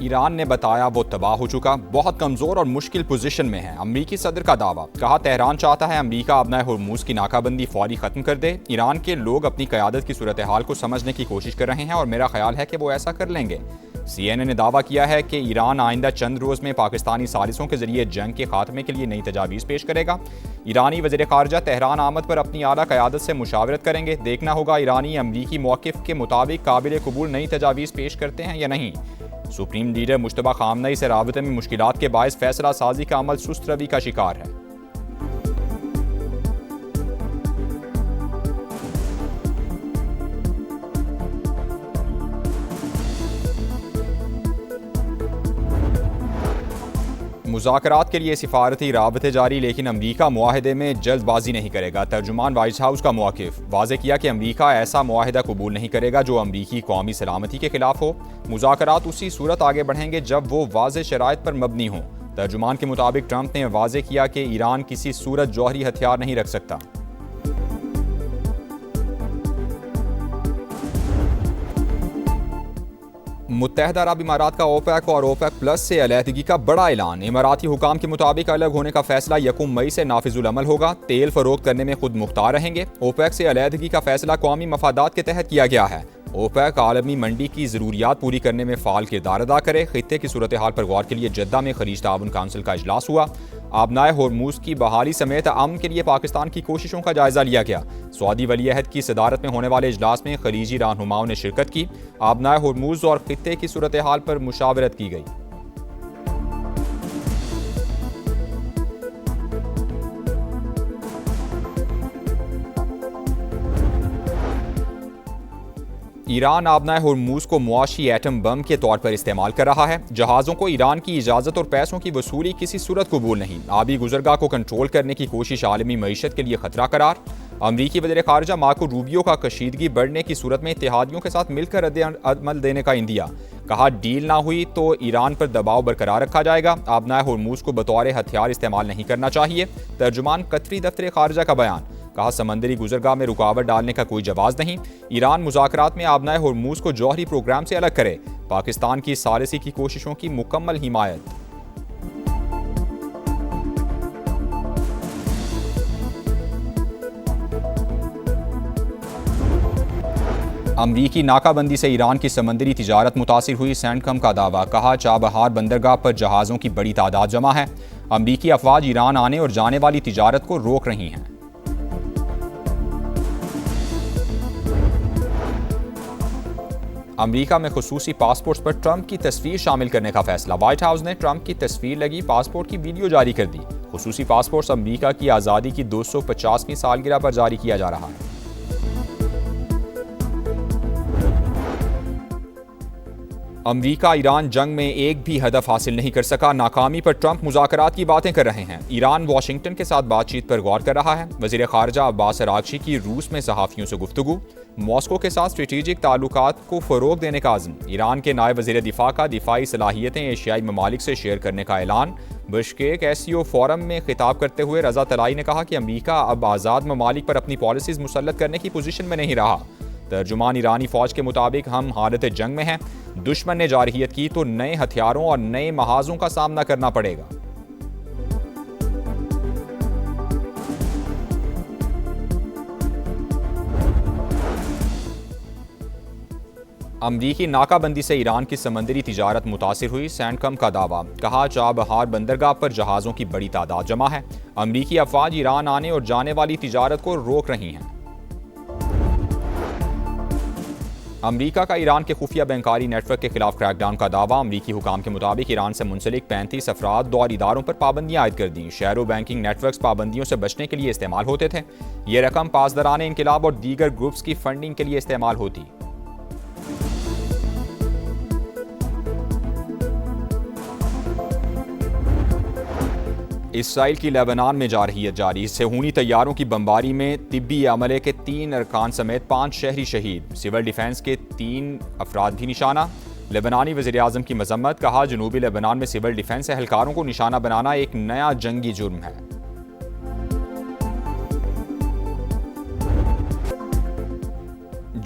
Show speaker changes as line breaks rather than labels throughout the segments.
Iran ने बताया वो तबाह हो चुका, बहुत कमज़ोर और मुश्किल पोजीशन में है। अमरीकी सदर का दावा, कहा तेहरान चाहता है अमरीका अपना होर्मुज़ की नाकाबंदी फौरी ख़त्म कर दे। ईरान के लोग अपनी क़यादत की सूरत हाल को समझने की कोशिश कर रहे हैं और मेरा ख्याल है कि वो ऐसा कर लेंगे। CNN ने दावा किया है कि ईरान आइंदा चंद रोज़ में पाकिस्तानी साजिशों के जरिए जंग के खात्मे के लिए नई तजावीज़ पेश करेगा। ईरानी वज़ीर ख़ारजा तेहरान आमद पर अपनी आला क़यादत से मुशावरत करेंगे। देखना होगा ईरानी अमरीकी मौक़िफ़ के मुताबिक काबिल कबूल नई तजावीज़ पेश करते हैं या नहीं। सुप्रीम लीडर मुश्तबा खामनई से राबते में मुश्किलात के बायस फैसला साजी का अमल सुस्त रवि का शिकार है। मुज़ाकरात के लिए सिफारती राबते जारी, लेकिन अमरीका मुआहदे में जल्दबाजी नहीं करेगा। तर्जुमान व्हाइट हाउस का मौक़िफ़ वाज़े किया कि अमरीका ऐसा मुआहदा कबूल नहीं करेगा जो अमरीकी कौमी सलामती के खिलाफ हो। मुज़ाकरात उसी सूरत आगे बढ़ेंगे जब वो वाज़े शराइत पर मबनी हों। तर्जुमान के मुताबिक ट्रंप ने वाज़े किया कि ईरान किसी सूरत जौहरी हथियार नहीं रख सकता। मुत्तहदा अरब इमारात का ओपेक और ओपेक प्लस से अलहदगी का बड़ा ऐलान। इमाराती हुकाम के मुताबिक अलग होने का फैसला 1 मई से नाफिजुल अमल होगा। तेल फरोख्त करने में खुद मुख्तार रहेंगे। ओपेक से अलहदगी का फैसला कौमी मफादात के तहत किया गया है। ओपेक आलमी मंडी की ज़रूरियात पूरी करने में फ़ाल किरदार अदा करे। खित्ते की सूरत हाल पर गौर के लिए जद्दा में खलीज ताउन काउंसिल का इजलास हुआ। आबनाए होर्मुज़ की बहाली समेत अमन के लिए पाकिस्तान की कोशिशों का जायजा लिया गया। सऊदी वली अहद की सदारत में होने वाले इजलास में खलीजी रहनुमाओं ने शिरकत की। आबनाए होर्मुज़ और खित्ते की सूरत हाल पर मुशावरत की गई। ईरान आबनाए होर्मुज़ को मुआशी एटम बम के तौर पर इस्तेमाल कर रहा है। जहाज़ों को ईरान की इजाज़त और पैसों की वसूली किसी सूरत कबूल नहीं। आबी गुजरगाह को कंट्रोल करने की कोशिश आलमी मईशत के लिए खतरा करार। अमरीकी वज़ीर ख़ारजा मार्को रूबियो का कशीदगी बढ़ने की सूरत में इत्तेहादियों के साथ मिलकर रद्द-ए-अमल देने का इंदिया। कहा डील ना हुई तो ईरान पर दबाव बरकरार रखा जाएगा। आबनाए होर्मुज़ को बतौर हथियार इस्तेमाल नहीं करना चाहिए। तर्जुमान कतरी दफ्तर ख़ारजा का बयान। कहा समंदरी गुजरगाह में रुकावट डालने का कोई जवाज़ नहीं। ईरान मुज़ाकरात में आबनाए होर्मुज़ को जौहरी प्रोग्राम से अलग करे। पाकिस्तान की सालिसी की कोशिशों की मुकम्मल हिमायत। अमरीकी नाकाबंदी से ईरान की समंदरी तिजारत मुतासिर हुई, सेंटकम का दावा। कहा चाबहार बंदरगाह पर जहाज़ों की बड़ी तादाद जमा है। अमरीकी अफवाज ईरान आने और जाने वाली तिजारत को रोक रही हैं। अमरीका में खुसूसी पासपोर्ट पर ट्रंप की तस्वीर शामिल करने का फैसला। व्हाइट हाउस ने ट्रंप की तस्वीर लगी पासपोर्ट की वीडियो जारी कर दी। खुसूसी पासपोर्ट अमरीका की आज़ादी की 250वीं सालगिरह पर जारी किया जा रहा है। अमरीका ईरान जंग में एक भी हदफ हासिल नहीं कर सका। नाकामी पर ट्रंप मुज़ाकरात की बातें कर रहे हैं। ईरान वाशिंगटन के साथ बातचीत पर गौर कर रहा है। वज़ीर ख़ारजा अब्बास अराग़ची की रूस में सहाफ़ियों से गुफ्तगू। मॉस्को के साथ स्ट्रेटेजिक ताल्लुकात को फ़रोग़ देने का आज़म। ईरान के नायब वज़ीर दिफ़ा का दिफ़ाई सलाहियतें एशियाई ममालिक से शेयर करने का ऐलान। बिश्केक SCO फोरम में खिताब करते हुए रज़ा तलाई ने कहा कि अमरीका अब आज़ाद ममालिक पर अपनी पॉलिसीज़ मुसल्लत करने की पोजीशन में नहीं रहा। तर्जुमान ईरानी फ़ौज के मुताबिक हम हालत जंग में हैं। दुश्मन ने जारहियत की तो नए हथियारों और नए महाजों का सामना करना पड़ेगा। अमरीकी नाकाबंदी से ईरान की समंदरी तिजारत मुतासिर हुई, सेंटकम का दावा। कहा चाबहार बंदरगाह पर जहाज़ों की बड़ी तादाद जमा है। अमरीकी अफवाज ईरान आने और जाने वाली तिजारत को रोक रही हैं। अमरीका का ईरान के खुफिया बैंकारी नेटवर्क के खिलाफ क्रैकडाउन का दावा। अमरीकी हुकाम के मुताबिक ईरान से मुंसलिक 35 अफराद और इदारों पर पाबंदियां आयद कर दी। शहरों बैंकिंग नेटवर्क्स पाबंदियों से बचने के लिए इस्तेमाल होते थे। ये रकम पासदारान इनकलाब और दीगर ग्रुप्स की फंडिंग के लिए इस्तेमाल होती। इसराइल की लेबनान में जारहियत जारी। सेहूनी तैयारों की बमबारी में तिब्बी अमले के 3 अरकान समेत 5 शहरी शहीद। सिविल डिफेंस के 3 अफराद भी निशाना। लेबनानी वज़ीर आज़म की मजम्मत। कहा जनूबी लेबनान में सिविल डिफेंस एहलकारों को निशाना बनाना एक नया जंगी जुर्म है।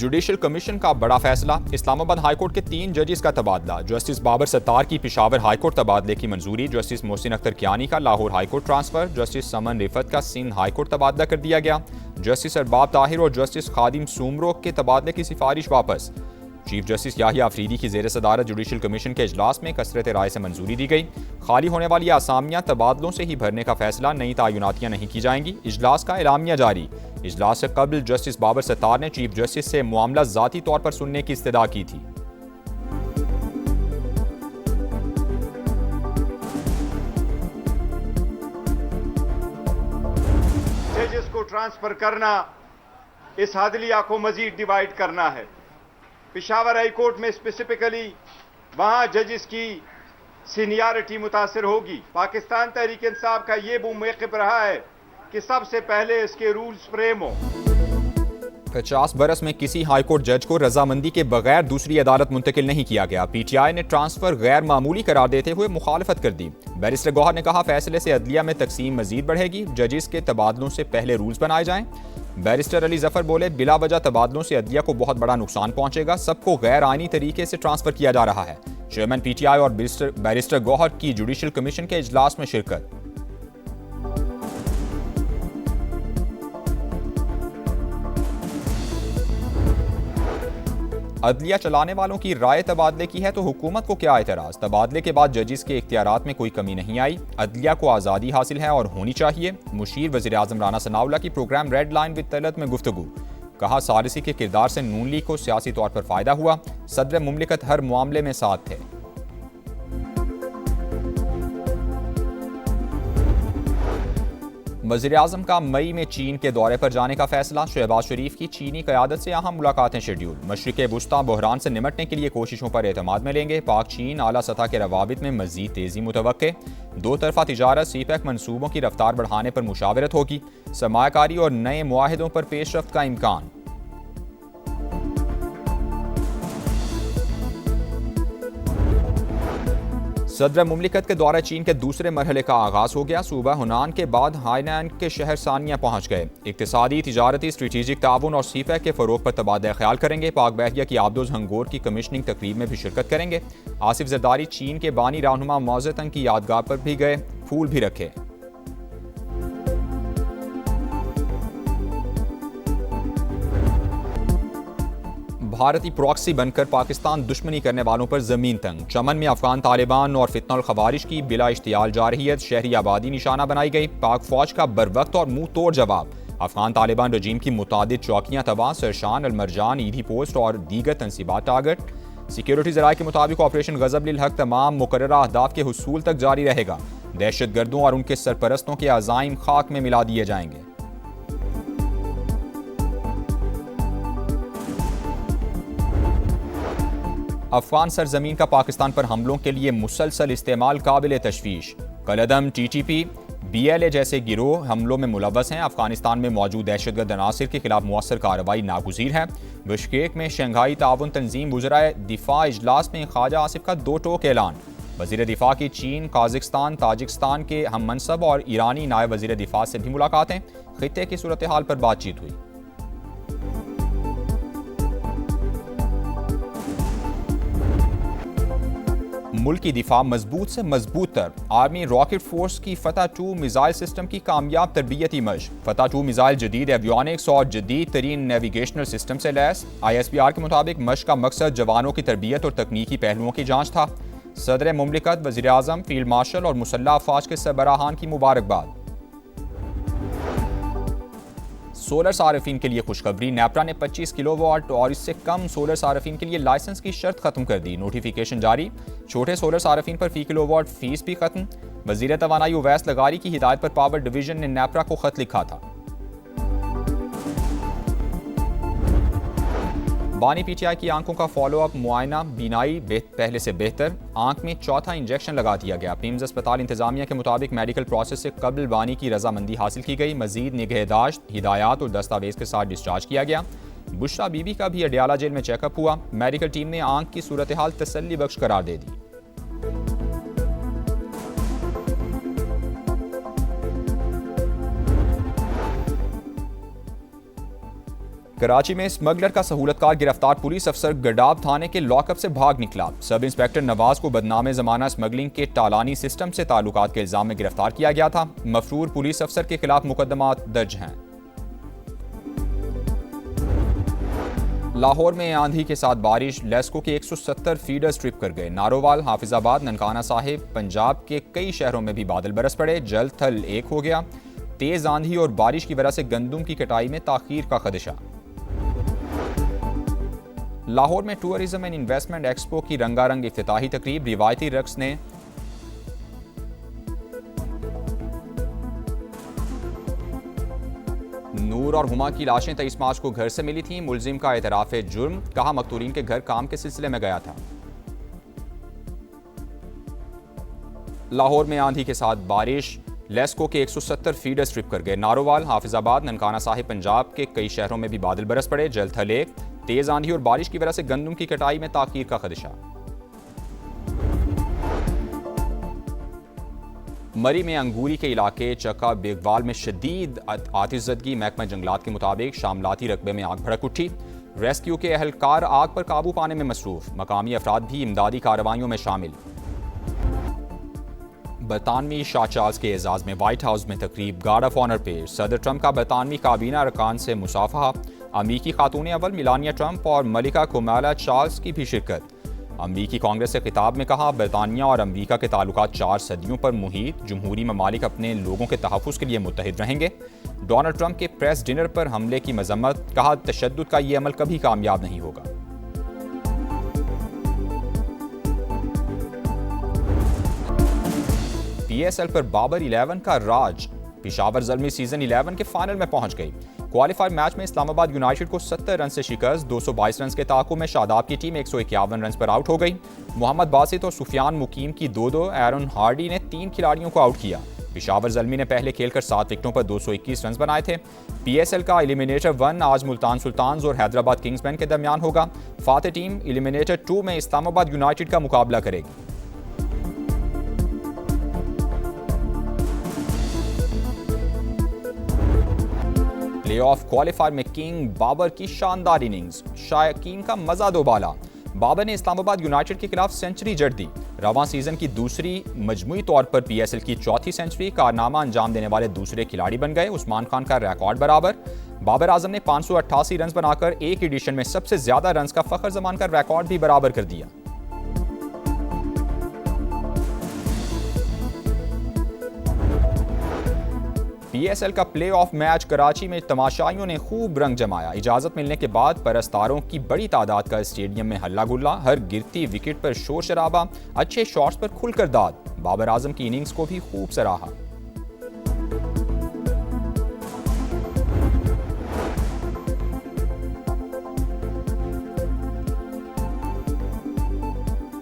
जुडिशल कमीशन का बड़ा फैसला। इस्लामाबाद हाईकोर्ट के 3 जजेस का तबादला। जस्टिस बाबर सत्तार की पेशावर हाईकोर्ट तबादले की मंजूरी। जस्टिस मोहसिन अख्तर कियानी का लाहौर हाईकोर्ट ट्रांसफर। जस्टिस समन रिफत का सिंध हाईकोर्ट तबादला कर दिया गया। जस्टिस अरबाब ताहिर और जस्टिस खादिम सूमरो के तबादले की सिफारिश वापस। चीफ जस्टिस याहिया अफरीदी की ज़ेर सदारत जुडिशल कमीशन के इजलास में कसरत राय से मंजूरी दी गई। खाली होने वाली आसामियां तबादलों से ही भरने का फैसला, नई तयनातियां नहीं की जाएंगी। इजलास का एलामिया जारी। इजलास से कबल जस्टिस बाबर सत्तार ने चीफ जस्टिस से मामला ज़ाती तौर पर सुनने की इस्तदा की थी।
जजेस को ट्रांसफर करना, इस हादलिया को मजीद डिवाइड करना है। पेशावर हाई कोर्ट में स्पेसिफिकली वहां जजेस की सीनियरिटी मुतासर होगी। पाकिस्तान तहरीक इंसाफ का ये वो मौक़िफ़ रहा है कि सबसे पहले इसके रूल्स फ्रेम हो।
50 बरस में किसी हाईकोर्ट जज को रजामंदी के बगैर दूसरी अदालत मुंतकिल नहीं किया गया। पीटीआई ने ट्रांसफर गैर मामूली करार देते हुए मुखालफत कर दी। बैरिस्टर गौहर ने कहा, फैसले से अदलिया में तकसीम मजीद बढ़ेगी। जजेस के तबादलों से पहले रूल्स बनाए जाएं। बैरिस्टर अली जफर बोले, बिला वजह तबादलों से अदलिया को बहुत बड़ा नुकसान पहुंचेगा। सबको गैर आईनी तरीके से ट्रांसफर किया जा रहा है। चेयरमैन पीटीआई और बैरिस्टर गौहर की जुडिशल कमीशन के इजलास में शिरकत। अदलिया चलाने वालों की राय तबादले की है तो हुकूमत को क्या एतराज़। तबादले के बाद जजेस के इख्तियारात में कोई कमी नहीं आई। अदलिया को आज़ादी हासिल है और होनी चाहिए। मुशीर वज़ीर आज़म राना सनाउल्लाह की programme red line with Talat में गुफ्तगू। कहा, सारसी के किरदार से नून लीग को सियासी तौर पर फ़ायदा हुआ। सदर मुमलिकत हर मामले में साथ थे। वज़ीर आज़म का मई में चीन के दौरे पर जाने का फैसला। शहबाज शरीफ की चीनी क़यादत से अहम मुलाकातें शेड्यूल। मशरिक़ वुस्ता बहरान से निमटने के लिए कोशिशों पर एतमाद में लेंगे। पाक चीन आला सतह के रवाबित में मज़ीद तेज़ी मुतवक्के। दो तरफ़ा तिजारत सीपैक मनसूबों की रफ्तार बढ़ाने पर मुशावरत होगी। सरमायाकारी और नए मुआहिदों पर पेशरफ्त का इम्कान। सदर मुमलिकत के दौरा चीन के दूसरे मरहले का आगाज़ हो गया। सूबा हुनान के बाद हाइनैन के शहर सानिया पहुंच गए। इक्तिसादी, तिजारती, स्ट्रेटेजिक ताउन और सीपैक के फ़रोग पर तबादला ख्याल करेंगे। पाक बहरिया की आब्दोज हंगोर की कमिश्निंग तकरीब में भी शिरकत करेंगे। आसिफ जरदारी चीन के बानी रहनुमा मौज़े तंग की यादगाह पर भी गए, फूल भी रखे। भारतीय प्रॉक्सी बनकर पाकिस्तान दुश्मनी करने वालों पर जमीन तंग। चमन में अफगान तालिबान और फितनल खवारिश की बिला इश्तियाल जारहियत। शहरी आबादी निशाना बनाई गई। पाक फौज का बरवक्त और मुंह तोड़ जवाब। अफगान तालिबान रजीम की मुतादिद चौकियां तबाह। सरशान, अलमरजान, ईदी पोस्ट और दीगर तनसीबात टारगेट। सिक्योरिटी ज़राए के मुताबिक ऑपरेशन गज़ब लिल हक तमाम मुकर्ररा अहदाफ के हुसूल तक जारी रहेगा। दहशतगर्दों और उनके सरपरस्तों के अज़ाइम खाक में मिला दिए जाएंगे। अफगान सरजमीन का पाकिस्तान पर हमलों के लिए मुसलसल इस्तेमाल काबिल तशवीश। कलअदम, TTP, BLA जैसे गिरोह हमलों में मुलव्वस हैं। अफगानिस्तान में मौजूद दहशतगर्द अनासिर के खिलाफ मुअस्सर कार्रवाई नागुज़ीर है। बिश्केक में शंघाई ताउन तंजीम वज़राए दिफा इजलास में ख्वाजा आसिफ का 2 टोक ऐलान। वज़ीर दिफा की चीन, काज़िकिस्तान, ताजिकिस्तान के हम मनसब और ईरानी नायब वज़ीर दिफा से भी मुलाकातें। खित्ते की सूरत हाल पर बातचीत हुई। मुल्क की दिफा मजबूत से मजबूत तर। आर्मी रॉकेट फोर्स की फतह 2 मिसाइल सिस्टम की कामयाब तरबियती मशक। फतह 2 मिसाइल जदीद एवियोनिक्स और जदीद तरीन नेविगेशनल सिस्टम से लैस। ISPR के मुताबिक मशक का मकसद जवानों की तरबियत और तकनीकी पहलुओं की जांच था। सदर मुमलिकत, वज़ीर आज़म, फील्ड मार्शल और मुसल्लह अफवाज के सरबराहान की मुबारकबाद। सोलर सार्फिन के लिए खुशखबरी। नेपरा ने 25 किलोवाट और इससे कम सोलर सार्फिन के लिए लाइसेंस की शर्त खत्म कर दी। नोटिफिकेशन जारी। छोटे सोलर सार्फिन पर फी किलोवाट फीस भी खत्म। वज़ीर तवानाई उवैस लगारी की हिदायत पर पावर डिवीजन ने नेपरा को खत लिखा था। बानी PTI की आंखों का फॉलोअप मुआयना। बीनाई पहले से बेहतर। आंख में चौथा इंजेक्शन लगा दिया गया। पिम्स अस्पताल इंतजामिया के मुताबिक मेडिकल प्रोसेस से कबल बानी की रजामंदी हासिल की गई। मजीद निगहदाश्त, हिदायत और दस्तावेज के साथ डिस्चार्ज किया गया। बुशरा बीबी का भी अडियाला जेल में चेकअप हुआ। मेडिकल टीम ने आंख की सूरत हाल तसल्ली बख्श करार दे दी। कराची में स्मगलर का सहूलतकार गिरफ्तार पुलिस अफसर गडाब थाने के लॉकअप से भाग निकला। सब इंस्पेक्टर नवाज को बदनामे जमाना स्मगलिंग के टालानी सिस्टम से ताल्लुकात के इल्जाम में गिरफ्तार किया गया था। मफरूर पुलिस अफसर के खिलाफ मुकदमा दर्ज हैं। लाहौर में आंधी के साथ बारिश लेस्को के 170 फीडर स्ट्रिप कर गए। नारोवाल, हाफिजाबाद, ननकाना साहिब, पंजाब के कई शहरों में भी बादल बरस पड़े। जल थल एक हो गया। तेज आंधी और बारिश की वजह से गंदुम की कटाई में ताखीर का खदशा। लाहौर में टूरिज्म एंड इन्वेस्टमेंट एक्सपो की रंगारंग इफ्तिताही तकरीब। रिवायती रक्स ने नूर और हुमा की लाशें 23 मार्च को घर से मिली थीं। मुलजिम का एतराफ़ जुर्म, कहा मकतूलीन के घर काम के सिलसिले में गया था। लाहौर में आंधी के साथ बारिश लेस्को के 170 फीडर स्ट्रिप कर गए। नारोवाल, हाफिजाबाद, ननकाना साहिब, पंजाब के कई शहरों में भी बादल बरस पड़े। जल थल एक। तेज आंधी और बारिश की वजह से गंदम की कटाई में ताखीर का खदशा। मरी में अंगूरी के इलाके चक्का बेगवाल में शदीद आतिशज़दगी। महकमा जंगलात के मुताबिक शामलाती रकबे में आग भड़क उठी। रेस्क्यू के अहलकार आग पर काबू पाने में मसरूफ। मकामी अफराद भी इमदादी कार्रवाइयों में शामिल। बरतानवी शाह चार्ल्स के एजाज में व्हाइट हाउस में तकरीब। गार्ड ऑफ ऑनर पेश। सदर ट्रंप का बरतानवी काबीना अरकान से मुसाफहा। अमरीकी खातून अव्वल मिलानिया ट्रंप और मलिका कुमाला चार्ल्स की भी शिरकत। अमरीकी कांग्रेस से खिताब में कहा, बरतानिया और अमरीका के ताल्लुकात 4 सदियों पर मुहित। जमहूरी ममालिक अपने लोगों के तहफ़्फ़ुज़ के लिए मुत्तहिद रहेंगे। डोनाल्ड ट्रंप के प्रेस डिनर पर हमले की मजम्मत। कहा, तशद्दुद का ये अमल कभी कामयाब नहीं होगा। PSL पर बाबर 11 का राज। पेशावर ज़ल्मी सीजन 11 के फाइनल में पहुंच गई। क्वालिफायर मैच में इस्लामाबाद यूनाइटेड को 70 रन से शिकस्त। 222 रन के ताक़ुब में शादाब की टीम 151 रन पर आउट हो गई। मोहम्मद बासित और सुफियान मुकीम की 2-2। एरन हार्डी ने 3 खिलाड़ियों को आउट किया। पेशावर ज़ल्मी ने पहले खेलकर 7 विकेटों पर 221 रन बनाए थे। PSL का एलिमिनेटर 1 आज मुल्तान सुल्तान्स और हैदराबाद किंग्समैन के दरमियान होगा। फाते टीम एलिमिनेटर 2 में इस्लामाबाद यूनाइटेड का मुकाबला करेगी। प्लेऑफ क्वालिफायर में किंग बाबर की शानदार इनिंग्स। शायकीन का मजा दोबाला। बाबर ने इस्लामाबाद यूनाइटेड के खिलाफ सेंचुरी जड़ दी। रवां सीजन की दूसरी मजमूई तौर पर PSL की चौथी सेंचुरी। कारनामा अंजाम देने वाले दूसरे खिलाड़ी बन गए। उस्मान खान का रिकॉर्ड बराबर। बाबर आजम ने 588 रन बनाकर एक एडिशन में सबसे ज्यादा रन का फखर जमान का रिकॉर्ड भी बराबर कर दिया। PSL का प्ले ऑफ मैच कराची में तमाशाइयों ने खूब रंग जमाया। इजाजत मिलने के बाद परस्तारों की बड़ी तादाद का स्टेडियम में हल्ला गुल्ला। हर गिरती विकेट पर शोर शराबा। अच्छे शॉट्स पर खुलकर दाद। बाबर आजम की इनिंग्स को भी खूब सराहा।